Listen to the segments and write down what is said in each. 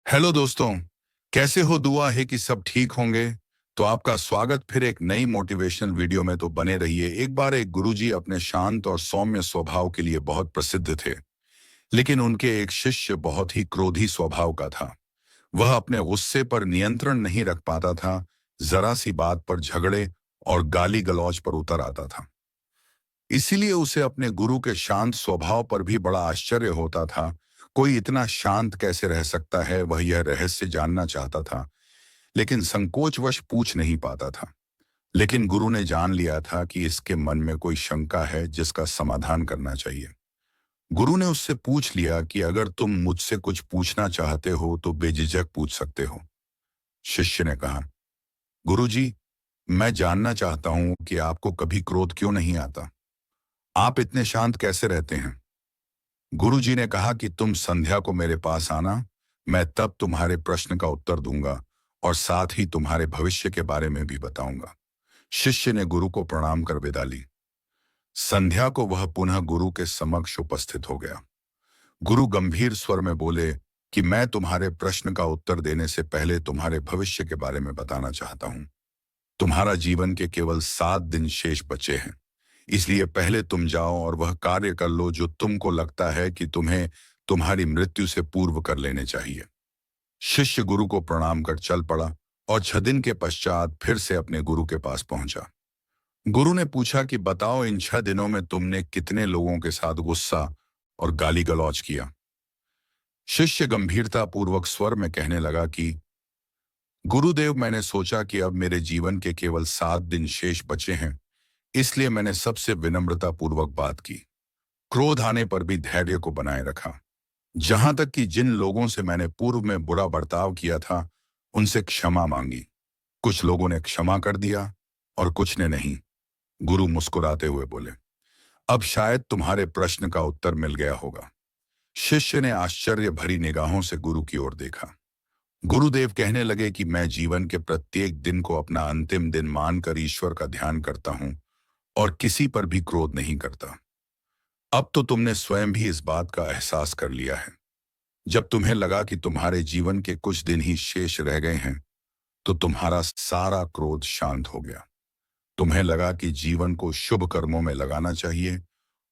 Hello दोस्तों। कैसे हो? दुआ है कि सब ठीक होंगे। तो आपका स्वागत फिर एक नई मोटिवेशनल वीडियो में। तो बने रहिए। एक बार एक गुरुजी अपने शांत और सौम्य स्वभाव के लिए बहुत प्रसिद्ध थे, लेकिन उनके एक शिष्य बहुत ही क्रोधी स्वभाव का था। वह अपने गुस्से पर नियंत्रण नहीं रख पाता था, जरा सी बात पर झगड़े और गाली गलौज पर उतर आता था। इसीलिए उसे अपने गुरु के शांत स्वभाव पर भी बड़ा आश्चर्य होता था। कोई इतना शांत कैसे रह सकता है? वह यह रहस्य जानना चाहता था, लेकिन संकोचवश पूछ नहीं पाता था। लेकिन गुरु ने जान लिया था कि इसके मन में कोई शंका है जिसका समाधान करना चाहिए। गुरु ने उससे पूछ लिया कि अगर तुम मुझसे कुछ पूछना चाहते हो तो बेझिझक पूछ सकते हो। शिष्य ने कहा, गुरुजी, मैं जानना चाहता हूं कि आपको कभी क्रोध क्यों नहीं आता? आप इतने शांत कैसे रहते हैं? गुरुजी ने कहा कि तुम संध्या को मेरे पास आना, मैं तब तुम्हारे प्रश्न का उत्तर दूंगा और साथ ही तुम्हारे भविष्य के बारे में भी बताऊंगा। शिष्य ने गुरु को प्रणाम कर विदा ली। संध्या को वह पुनः गुरु के समक्ष उपस्थित हो गया। गुरु गंभीर स्वर में बोले कि मैं तुम्हारे प्रश्न का उत्तर देने से पहले तुम्हारे भविष्य के बारे में बताना चाहता हूं। तुम्हारा जीवन के केवल 7 दिन शेष बचे हैं, इसलिए पहले तुम जाओ और वह कार्य कर लो जो तुमको लगता है कि तुम्हें तुम्हारी मृत्यु से पूर्व कर लेने चाहिए। शिष्य गुरु को प्रणाम कर चल पड़ा और 6 दिन के पश्चात फिर से अपने गुरु के पास पहुंचा। गुरु ने पूछा कि बताओ, इन 6 दिनों में तुमने कितने लोगों के साथ गुस्सा और गाली गलौज किया? शिष्य गंभीरता पूर्वक स्वर में कहने लगा कि गुरुदेव, मैंने सोचा कि अब मेरे जीवन के केवल 7 दिन शेष बचे हैं, इसलिए मैंने सबसे विनम्रता पूर्वक बात की। क्रोध आने पर भी धैर्य को बनाए रखा। जहां तक कि जिन लोगों से मैंने पूर्व में बुरा बर्ताव किया था, उनसे क्षमा मांगी। कुछ लोगों ने क्षमा कर दिया और कुछ ने नहीं। गुरु मुस्कुराते हुए बोले, अब शायद तुम्हारे प्रश्न का उत्तर मिल गया होगा। शिष्य ने आश्चर्य भरी निगाहों से गुरु की ओर देखा। गुरुदेव कहने लगे कि मैं जीवन के प्रत्येक दिन को अपना अंतिम दिन मानकर ईश्वर का ध्यान करता हूं और किसी पर भी क्रोध नहीं करता। अब तो तुमने स्वयं भी इस बात का एहसास कर लिया है। जब तुम्हें लगा कि तुम्हारे जीवन के कुछ दिन ही शेष रह गए हैं, तो तुम्हारा सारा क्रोध शांत हो गया। तुम्हें लगा कि जीवन को शुभ कर्मों में लगाना चाहिए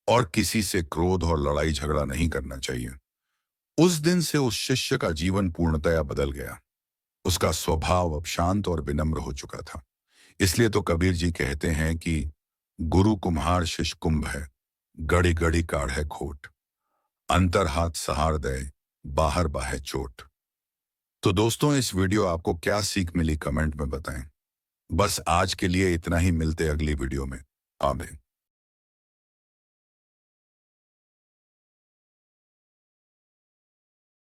और किसी से क्रोध और लड़ाई झगड़ा नहीं करना चाहिए। उस दिन से उस शिष्य का जीवन पूर्णतया बदल गया। उसका स्वभाव अब शांत और विनम्र हो चुका था। इसलिए तो कबीर जी कहते हैं कि गुरु कुम्हार शिष्य कुंभ है, गड़ी गड़ी काढ़े खोट, अंतर हाथ सहार दे, बाहर बाहे चोट। तो दोस्तों, इस वीडियो आपको क्या सीख मिली कमेंट में बताएं। बस आज के लिए इतना ही, मिलते अगली वीडियो में। आमीन।